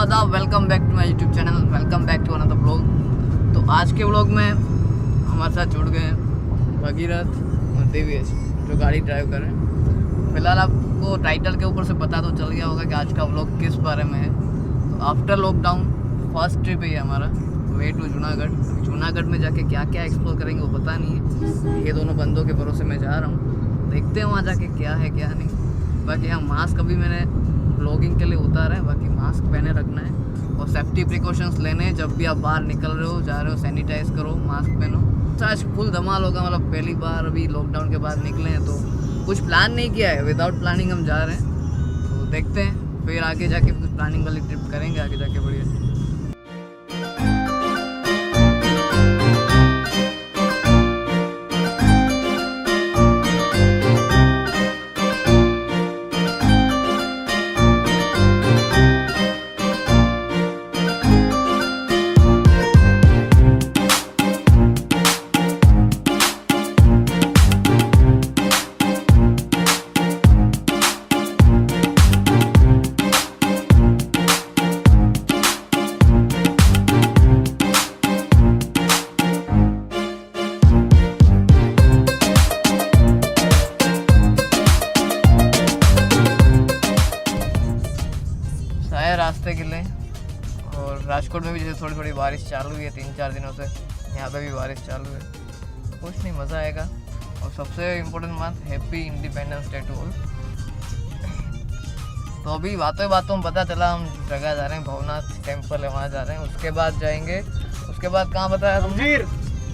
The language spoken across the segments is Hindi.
आदाब, welcome back to my YouTube channel, welcome back to another blog. तो आज के ब्लॉग में हमारे साथ जुड़ गए हैं भगीरथ और देवेश जो गाड़ी ड्राइव कर रहे हैं। फिलहाल आपको टाइटल के ऊपर से पता तो चल गया होगा कि आज का ब्लॉग किस बारे में है। तो आफ्टर लॉकडाउन फर्स्ट ट्रिप है हमारा वे टू जूनागढ़। जूनागढ़ में जाके क्या क्या एक्सप्लोर करेंगे वो पता नहीं है, ये दोनों बंदों के भरोसे मैं जा रहा हूँ, देखते हैं वहाँ जाके क्या है क्या नहीं। बाकी हाँ, मास्क अभी मैंने ब्लॉगिंग के लिए उतारा है, बाकी मास्क पहने रखना है और सेफ्टी प्रिकॉशंस लेने हैं। जब भी आप बाहर निकल रहे हो जा रहे हो सैनिटाइज करो, मास्क पहनो। आज फुल धमाल होगा, मतलब पहली बार अभी लॉकडाउन के बाद निकले हैं तो कुछ प्लान नहीं किया है, विदाउट प्लानिंग हम जा रहे हैं। तो देखते हैं फिर आगे जाके कुछ प्लानिंग वाली ट्रिप करेंगे आगे जाके बढ़िया। रास्ते के लिए और राजकोट में भी जैसे थोड़ी थोड़ी बारिश चालू हुई है 3-4 दिनों से, यहाँ पे भी बारिश चालू है। कुछ नहीं, मज़ा आएगा। और सबसे इम्पोर्टेंट बात, happy independence day to all. तो अभी बातों बातों में पता चला हम जगह जा रहे हैं, भवनाथ टेम्पल है वहाँ जा रहे हैं। उसके बाद जाएंगे, उसके बाद कहाँ बताया तुमने?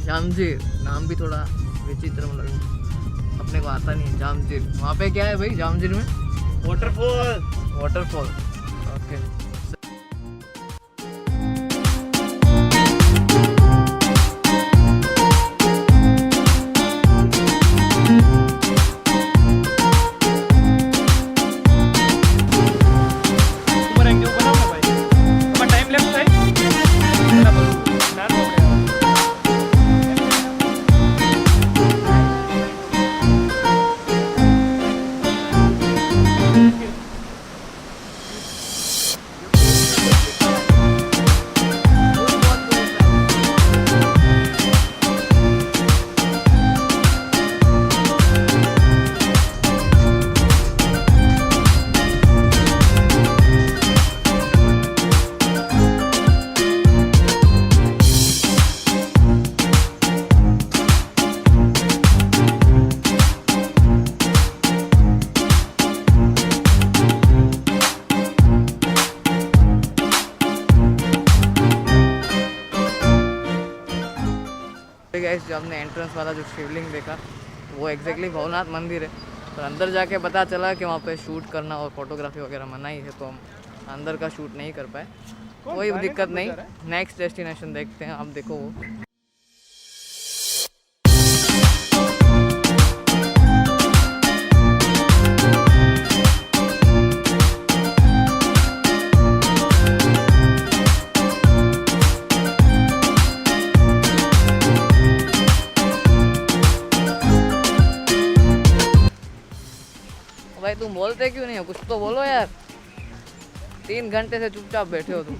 जामझीर। नाम भी थोड़ा विचित्र मतलब अपने को आता नहीं है। जामझीर, वहाँ पे क्या है भाई जामझीर में? वाटरफॉल। ओके। जो हमने एंट्रेंस वाला जो शिवलिंग देखा वो एग्जैक्टली भवनाथ मंदिर है। तो अंदर जाके पता चला कि वहाँ पे शूट करना और फोटोग्राफी वगैरह मनाही है, तो हम अंदर का शूट नहीं कर पाए। कोई दिक्कत नहीं, नेक्स्ट डेस्टिनेशन देखते हैं। आप देखो वो भाई, तुम बोलते क्यों नहीं हो? कुछ तो बोलो यार, 3 घंटे से चुपचाप बैठे हो तुम।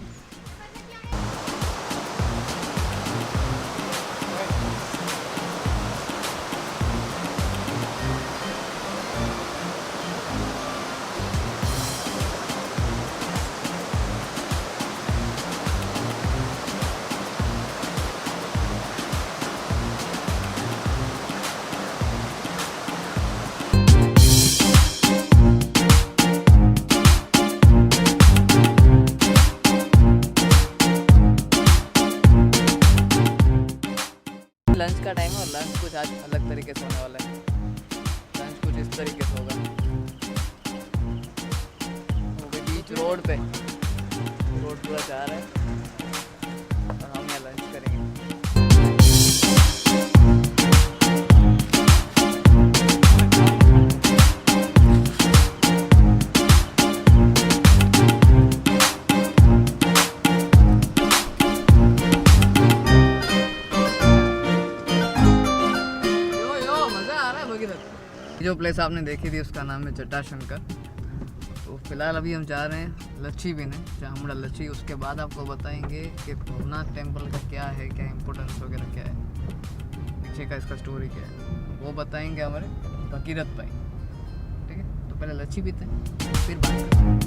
लंच का टाइम है और लंच कुछ आज अलग तरीके से होने वाला है। लंच कुछ इस तरीके से होगा, वो भी बीच रोड पे, रोड पूरा जा रहा है और हम यहाँ लंच करेंगे। जो प्लेस आपने देखी थी उसका नाम है जटाशंकर। तो फिलहाल अभी हम जा रहे हैं लच्छी पीने, जामुड़ा लच्छी। उसके बाद आपको बताएंगे कि भवनाथ टेम्पल का क्या है, क्या इम्पोर्टेंस वगैरह क्या है, पीछे का इसका स्टोरी क्या है, वो बताएंगे हमारे भगीरथ भाई। ठीक है, तो पहले लच्छी पीते हैं फिर बात करते हैं।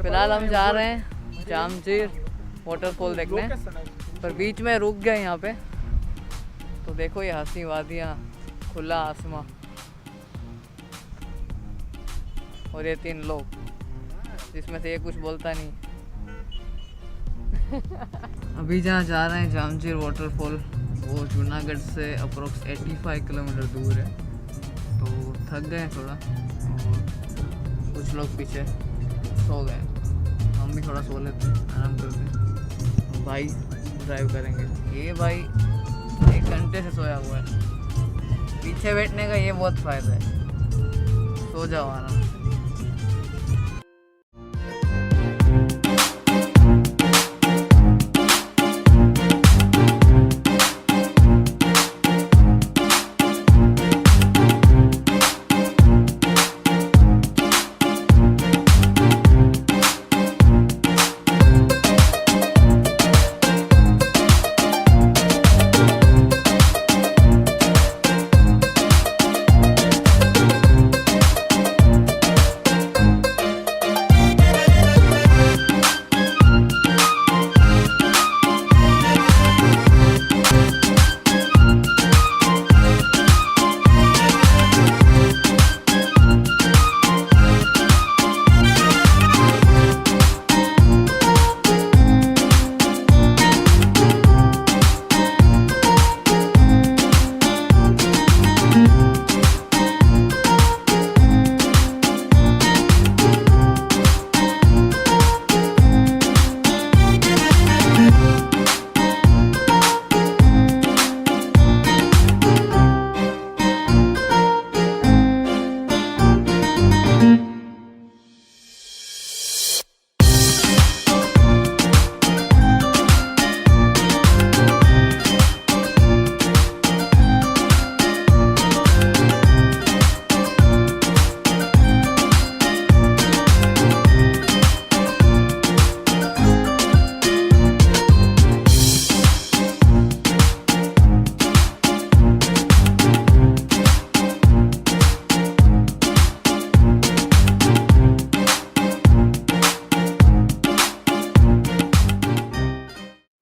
फिलहाल हम जा रहे हैं जामझीर वाटरफॉल देखने, पर बीच में रुक गए यहाँ पे। तो देखो ये हंसी वादियाँ, खुला आसमां और ये 3 लोग, जिसमें से ये कुछ बोलता नहीं। अभी जहाँ जा रहे हैं जामझीर वाटरफॉल, वो जूनागढ़ से अप्रोक्स 85 किलोमीटर दूर है। तो थक गए थोड़ा और कुछ लोग पीछे सो गए, हम भी थोड़ा सो लेते हैं, आराम करते हैं। भाई ड्राइव करेंगे। ये भाई 1 घंटे से सोया हुआ है। पीछे बैठने का ये बहुत फ़ायदा है, सो जाओ आराम से।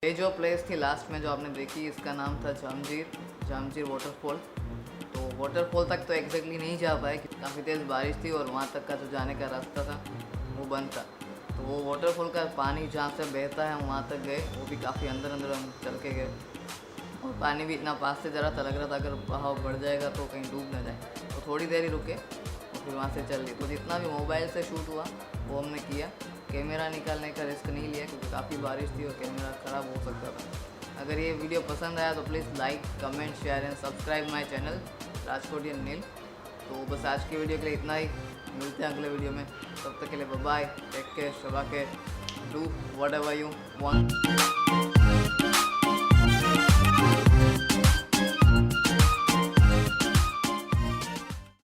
ये जो प्लेस थी लास्ट में जो आपने देखी, इसका नाम था जामझीर वाटरफॉल। तो वाटरफॉल तक तो एग्जैक्टली नहीं जा पाए, काफ़ी तेज़ बारिश थी और वहाँ तक का जो जाने का रास्ता था वो बंद था। तो वो वाटरफॉल का पानी जहाँ से बहता है वहाँ तक गए, वो भी काफ़ी अंदर अंदर हम चल के गए और पानी भी इतना पास से ज़रा था, लग रहा था अगर बहाव बढ़ जाएगा तो कहीं डूब ना जाए। तो थोड़ी देर ही रुके और फिर वहाँ से चल ली। तो जितना भी मोबाइल से शूट हुआ वो हमने किया, कैमरा निकालने का रिस्क नहीं लिया क्योंकि काफ़ी बारिश थी और कैमरा ख़राब हो सकता था। अगर ये वीडियो पसंद आया तो please like, comment, share and subscribe my channel Rajkotian Neel. तो बस आज की वीडियो के लिए इतना ही, मिलते हैं अगले वीडियो में। तब तक के लिए बाय, टेक केयर, शबा care, do whatever you want.